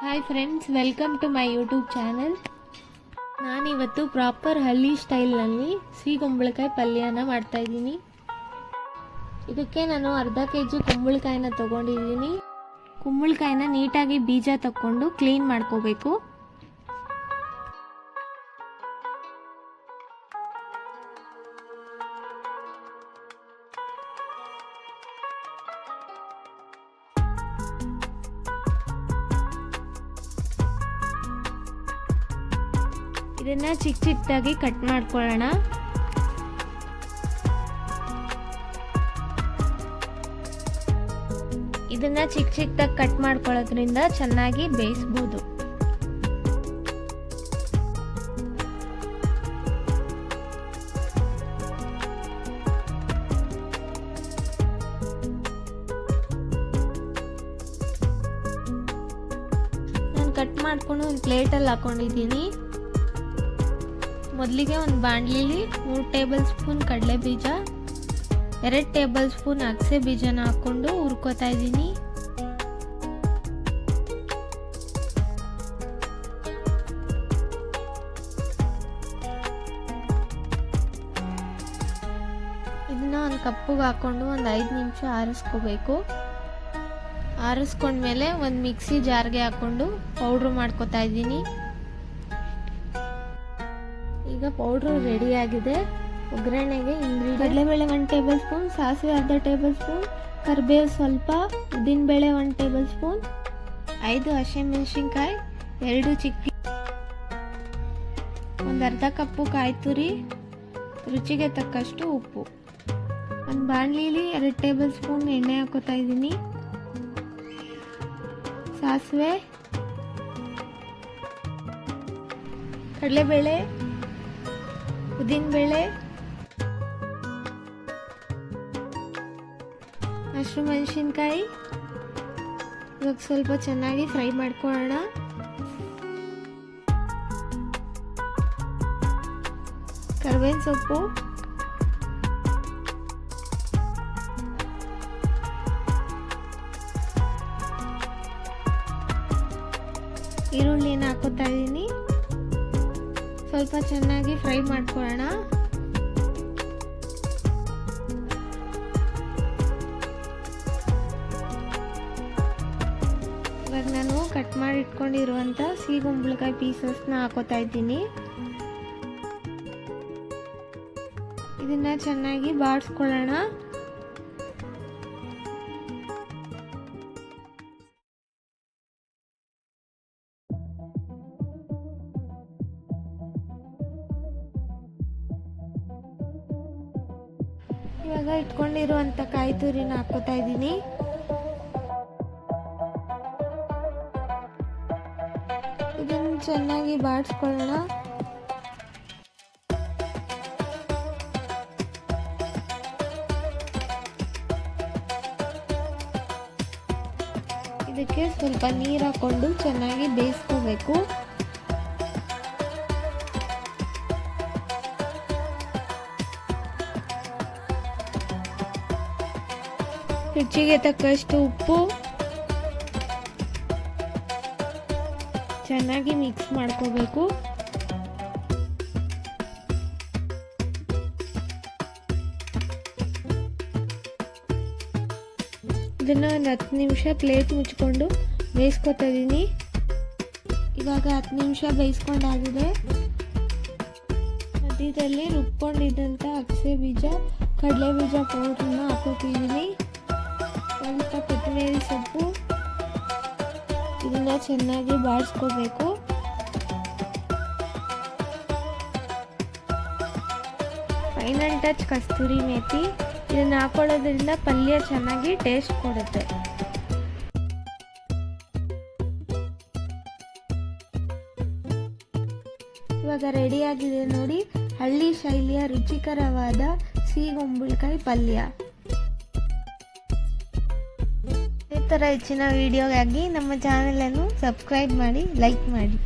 Hi friends, welcome to my YouTube channel. ನಾನಿವತ್ತು proper ಹಳ್ಳಿ ಸ್ಟೈಲ್ನಲ್ಲಿ ಸಿಹಿ ಕುಂಬಳಕಾಯಿ ಪಲ್ಯನ ಮಾಡ್ತಾಯಿದ್ದೀನಿ. ಇದಕ್ಕೆ ನಾನು ಅರ್ಧ kg ಕುಂಬಳಕಾಯಿನ ತೊಗೊಂಡಿದ್ದೀನಿ. ಕುಂಬಳಕಾಯಿನ ನೀಟಾಗಿ ಬೀಜ ತಕ್ಕೊಂಡು ಕ್ಲೀನ್ ಮಾಡ್ಕೋಬೇಕು. ಇದನ್ನ ಚಿಕ್ಕ ಚಿಕ್ಕದಾಗಿ ಕಟ್ ಮಾಡ್ಕೊಳ್ಳೋಣ. ಇದನ್ನ ಚಿಕ್ಕ ಚಿಕ್ಕದಾಗಿ ಕಟ್ ಮಾಡ್ಕೊಳ್ಳೋದ್ರಿಂದ ಚೆನ್ನಾಗಿ ಬೇಯಿಸಬಹುದು. ನಾನು ಕಟ್ ಮಾಡ್ಕೊಂಡು ಒಂದು ಪ್ಲೇಟಲ್ಲಿ ಹಾಕೊಂಡಿದ್ದೀನಿ. ಮೊದಲಿಗೆ ಒಂದು ಬಾಣಲಿಲಿ 3 ಟೇಬಲ್ ಸ್ಪೂನ್ ಕಡಲೆ ಬೀಜ, 2 ಟೇಬಲ್ ಸ್ಪೂನ್ ಅಗಸೆ ಬೀಜನ ಹಾಕ್ಕೊಂಡು ಹುರ್ಕೋತಾ ಇದ್ದೀನಿ. ಇದನ್ನ ಒಂದು ಕಪ್ಪಿಗೆ ಹಾಕ್ಕೊಂಡು ಒಂದು 5 ನಿಮಿಷ ಆರಿಸ್ಕೋಬೇಕು. ಆರಿಸ್ಕೊಂಡ್ಮೇಲೆ ಒಂದು ಮಿಕ್ಸಿ ಜಾರ್ಗೆ ಹಾಕ್ಕೊಂಡು ಪೌಡ್ರ್ ಮಾಡ್ಕೋತಾ ಇದ್ದೀನಿ. ಈಗ ಪೌಡ್ರ್ ರೆಡಿ ಆಗಿದೆ. ಒಗ್ಗರಣೆಗೆ ಕಡಲೆಬೇಳೆ 1 ಟೇಬಲ್ ಸ್ಪೂನ್, ಸಾಸಿವೆ ಅರ್ಧ ಟೇಬಲ್ ಸ್ಪೂನ್, ಕರಿಬೇವು ಸ್ವಲ್ಪ, ಉದ್ದಿನಬೇಳೆ 1 ಟೇಬಲ್ ಸ್ಪೂನ್, 5 ಹಸಿಮೆಣಸಿನ್ಕಾಯಿ, 2 ಚಿಕ್ಕಿ, ಒಂದು ಅರ್ಧ ಕಪ್ಪು ಕಾಯಿ ತುರಿ, ರುಚಿಗೆ ತಕ್ಕಷ್ಟು ಉಪ್ಪು. ಒಂದು ಬಾಣಲಿಲಿ 2 ಟೇಬಲ್ ಸ್ಪೂನ್ ಎಣ್ಣೆ ಹಾಕೋತಾ ಇದ್ದೀನಿ. ಸಾಸಿವೆ, ಕಡಲೆಬೇಳೆ, ಉದ್ದಿನಬೇಳೆ, ಹಸಿಮೆಣಸಿನ್ಕಾಯಿ ಇವಾಗ ಸ್ವಲ್ಪ ಚೆನ್ನಾಗಿ ಫ್ರೈ ಮಾಡ್ಕೊಳ್ಳೋಣ. ಕರಿಬೇವಿನ ಸೊಪ್ಪು, ಈರುಳ್ಳಿನ ಹಾಕೋತಾ ಇದ್ದೀನಿ. ಸ್ವಲ್ಪ ಚೆನ್ನಾಗಿ ಫ್ರೈ ಮಾಡ್ಕೊಳ್ಳೋಣ. ಇವಾಗ ನಾನು ಕಟ್ ಮಾಡಿ ಇಟ್ಕೊಂಡಿರುವಂತ ಸಿಹಿ ಕುಂಬಳಕಾಯಿ ಪೀಸಸ್ನ ಹಾಕೋತಾ ಇದ್ದೀನಿ. ಇದನ್ನ ಚೆನ್ನಾಗಿ ಬಾಡಿಸ್ಕೊಳ್ಳೋಣ. ಇವಾಗ ಇಟ್ಕೊಂಡಿರುವಂತ ಕಾಯಿ ತುರಿನ ಹಾಕೋತಾ ಇದ್ದೀನಿ. ಇದನ್ನು ಚೆನ್ನಾಗಿ ಬಾಡಿಸ್ಕೊಳ್ಳೋಣ. ಇದಕ್ಕೆ ಸ್ವಲ್ಪ ನೀರು ಹಾಕೊಂಡು ಚೆನ್ನಾಗಿ ಬೇಯಿಸ್ಕೋಬೇಕು. ರುಚಿಗೆ ತಕ್ಕಷ್ಟು ಉಪ್ಪು, ಚೆನ್ನಾಗಿ ಮಿಕ್ಸ್ ಮಾಡ್ಕೋಬೇಕು. ಇದನ್ನ ಒಂದು 10 ನಿಮಿಷ ಪ್ಲೇಟ್ ಮುಚ್ಕೊಂಡು ಬೇಯಿಸ್ಕೊತಾ ಇದ್ದೀನಿ. ಇವಾಗ 10 ನಿಮಿಷ ಬೇಯಿಸ್ಕೊಂಡಾಗಿದೆ. ಮಧ್ಯದಲ್ಲಿ ರುಬ್ಕೊಂಡಿದ್ದಂಥ ಅಗಸೆ ಬೀಜ, ಕಡಲೆ ಬೀಜ ಪೌಡ್ರನ್ನ ಹಾಕೋತಿದ್ದೀನಿ. ಸ್ವಲ್ಪ ಕೊತ್ತಂಬರಿ ಸೊಪ್ಪು, ಇದನ್ನ ಚೆನ್ನಾಗಿ ಬಾಡಿಸ್ಕೋಬೇಕು. ಫೈನಲ್ ಟಚ್ ಕಸ್ತೂರಿ ಮೇಥಿ, ಇದನ್ನ ಹಾಕೊಳ್ಳೋದ್ರಿಂದ ಪಲ್ಯ ಚೆನ್ನಾಗಿ ಟೇಸ್ಟ್ ಕೊಡುತ್ತೆ. ಇವಾಗ ರೆಡಿಯಾಗಿದೆ ನೋಡಿ, ಹಳ್ಳಿ ಶೈಲಿಯ ರುಚಿಕರವಾದ ಸಿಹಿ ಕುಂಬಳಕಾಯಿ ಪಲ್ಯ. ಈ ಥರ ಹೆಚ್ಚಿನ ವಿಡಿಯೋಗಾಗಿ ನಮ್ಮ ಚಾನಲನ್ನು ಸಬ್ಸ್ಕ್ರೈಬ್ ಮಾಡಿ, ಲೈಕ್ ಮಾಡಿ.